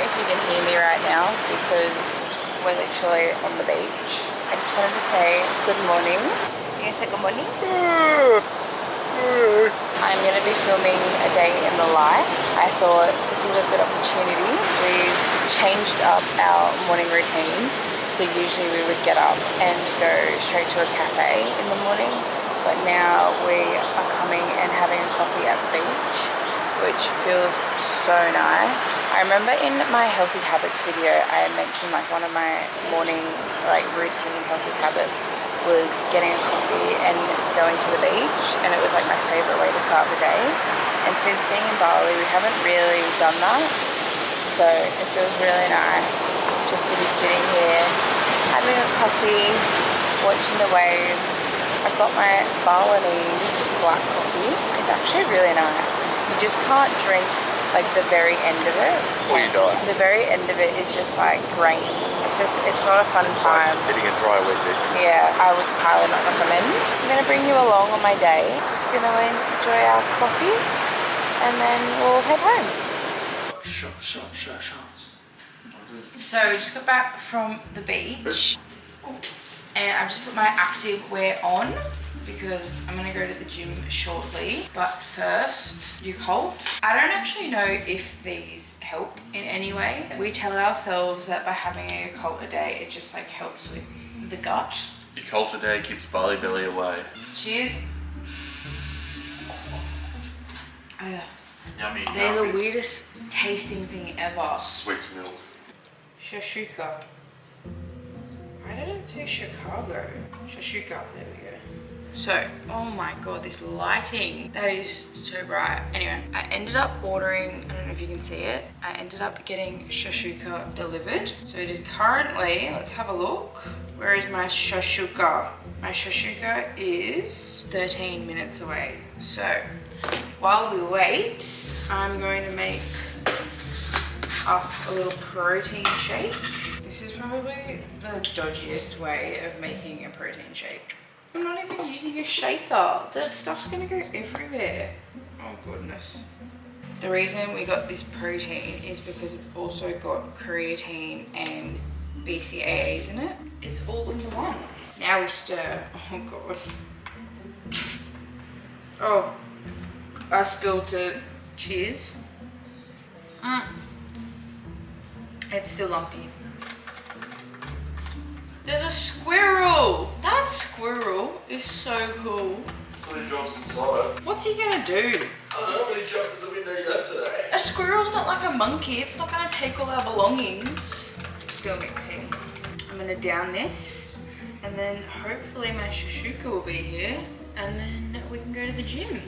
if you can hear me right now because we're literally on the beach. I just wanted to say good morning. You gonna say good morning? I'm going to be filming a day in the life. I thought this was a good opportunity. We've changed up our morning routine. So usually we would get up and go straight to a cafe in the morning. But now we are coming and having a coffee at the beach, which feels so nice. I remember in my healthy habits video, I mentioned like one of my morning routine healthy habits was getting a coffee and going to the beach, and it was like my favorite way to start the day. And since being in Bali, we haven't really done that. So it feels really nice just to be sitting here, having a coffee, watching the waves. I've got my Balinese black coffee. It's actually really nice. You just can't drink like the very end of it. Or you die. The very end of it is just like grainy. It's not a fun time. Like hitting a dry wet bit. Yeah, I would highly not recommend. I'm gonna bring you along on my day. Just gonna enjoy our coffee and then we'll head home. Shots. So we just got back from the beach. And I've just put my active wear on because I'm gonna go to the gym shortly. But first, Yakult. I don't actually know if these help in any way. We tell ourselves that by having a Yakult a day, it just like helps with the gut. Yakult a day keeps Bali belly away. Cheers. Oh yeah. Yummy. They're yummy. the weirdest tasting thing ever. Sweet milk. Shashuka. Why did it say Chicago? Shashuka, there we go. So, oh my god, this lighting, that is so bright. Anyway, I ended up ordering, I don't know if you can see it, I ended up getting Shashuka delivered. So it is currently, let's have a look. Where is my Shashuka? My Shashuka is 13 minutes away. So, while we wait, I'm going to make us a little protein shake. This is probably the dodgiest way of making a protein shake. I'm not even using a shaker. The stuff's gonna go everywhere. Oh goodness. The reason we got this protein is because it's also got creatine and BCAAs in it. It's all in the one. Now we stir. Oh god. Oh, I spilled it. Cheers. It's still lumpy. There's a squirrel! That squirrel is so cool. When he jumps inside. What's he gonna do? I don't know, when he jumped at the window yesterday. A squirrel's not like a monkey. It's not gonna take all our belongings. Still mixing. I'm gonna down this, and then hopefully my shashuka will be here, and then we can go to the gym.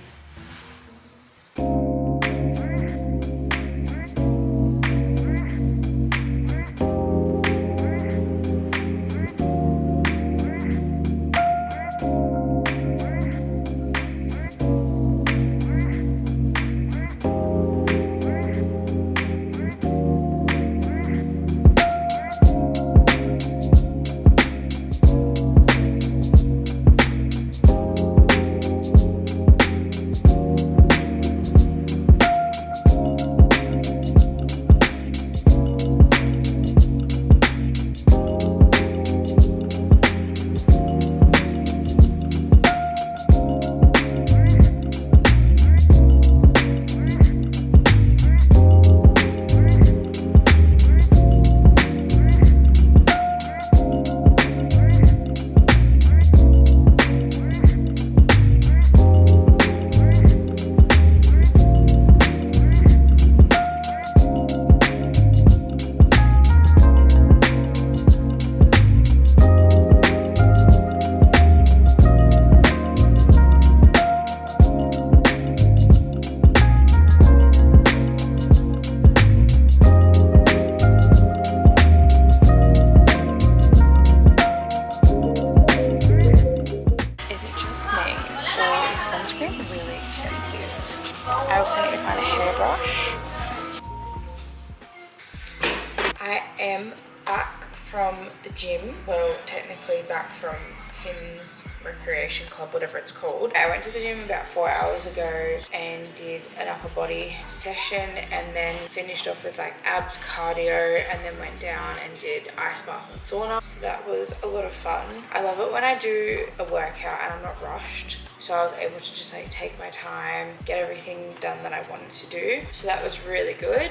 I also need to find a hairbrush. I am back from the gym. Well, technically back from Finn's Recreation Club, whatever it's called. I went to the gym about 4 hours ago and did an upper body session, and then finished off with like abs cardio, and then went down and did ice bath and sauna. So that was a lot of fun. I love it when I do a workout and I'm not rushed. So I was able to just like take my time, get everything done that I wanted to do. So that was really good.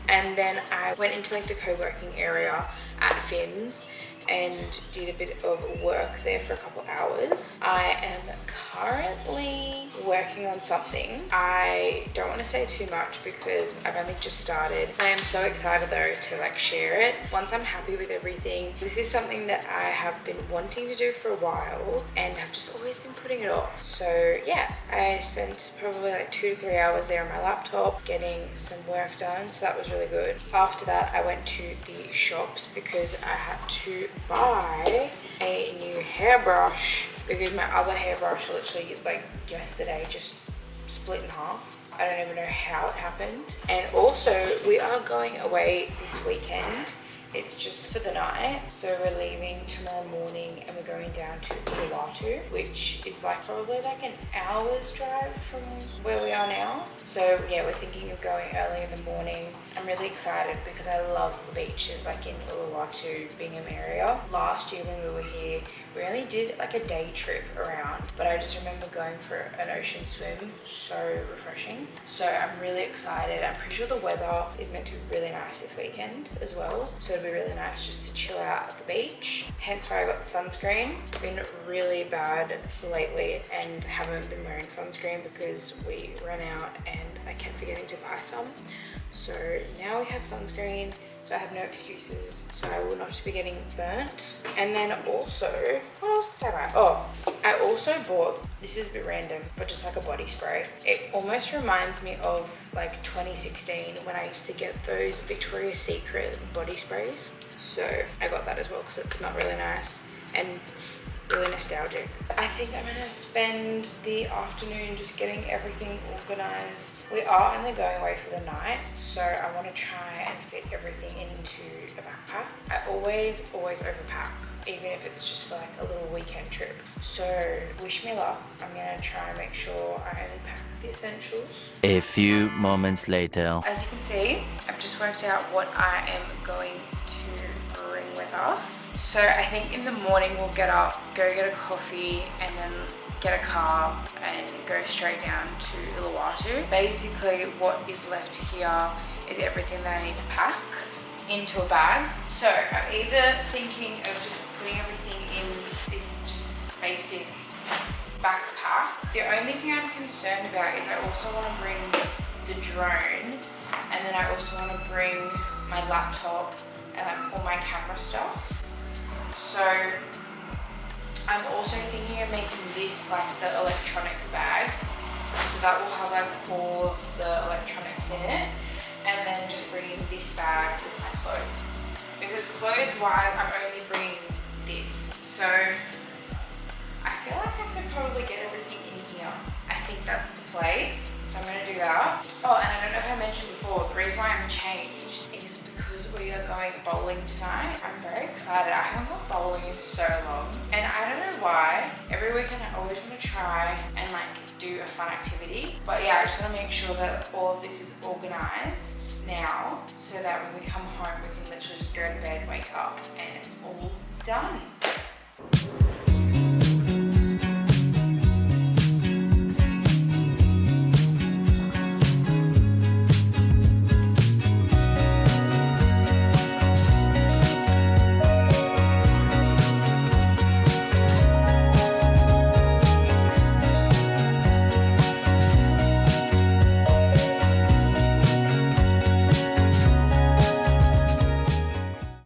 And then I went into like the co-working area at Finn's and did a bit of work there for a couple hours. I am currently working on something. I don't want to say too much because I've only just started. I am so excited though to like share it once I'm happy with everything. This is something that I have been wanting to do for a while and have just always been putting it off. So yeah, I spent probably like 2 to 3 hours there on my laptop getting some work done, so that was really good. After that I went to the shops because I had to buy a new hairbrush because my other hairbrush literally like yesterday just split in half. I don't even know how it happened. And also we are going away this weekend. It's just for the night, so we're leaving tomorrow morning and we're going down to Uluwatu, which is like probably like an hour's drive from where we are now. So yeah, we're thinking of going early in the morning. I'm really excited because I love the beaches like in Uluwatu, Bingham area. Last year when we were here, we only did like a day trip around, but I just remember going for an ocean swim. So refreshing. So I'm really excited. I'm pretty sure the weather is meant to be really nice this weekend as well. So it'll be really nice just to chill out at the beach. Hence why I got sunscreen. Been really bad lately and haven't been wearing sunscreen because we ran out and I kept forgetting to buy some. So now we have sunscreen, so I have no excuses, so I will not be getting burnt. And then also, what else did I buy? Oh, I also bought, this is a bit random, but just like a body spray. It almost reminds me of like 2016 when I used to get those Victoria's Secret body sprays. So I got that as well because it smelled really nice and really nostalgic. I think I'm gonna spend the afternoon just getting everything organized. We are only going away for the night, so I want to try and fit everything into a backpack. I always overpack, even if it's just for like a little weekend trip. So wish me luck. I'm gonna try and make sure I only pack the essentials. A few moments later. As you can see, I've just worked out what I am going to bring with us. So I think in the morning we'll get up, go get a coffee, and then get a car and go straight down to Uluwatu. Basically what is left here is everything that I need to pack into a bag. So I'm either thinking of just putting everything in this just basic backpack. The only thing I'm concerned about is I also want to bring the drone, and then I also want to bring my laptop and like all my camera stuff. So I'm also thinking of making this like the electronics bag, so that will have like all of the electronics in it, and then just bringing this bag with my clothes, because clothes wise I'm only bringing this, so I feel like I could probably get everything in here. I think that's the play, so I'm going to do that. Oh, and I don't know if I mentioned before, the reason why I'm changed is because we are going bowling tonight. I'm very excited. I haven't gone bowling in so long, and I don't know why. Every weekend I always want to try and like do a fun activity, but yeah, I just want to make sure that all of this is organized now, so that when we come home we can literally just go to bed, wake up, and it's all done.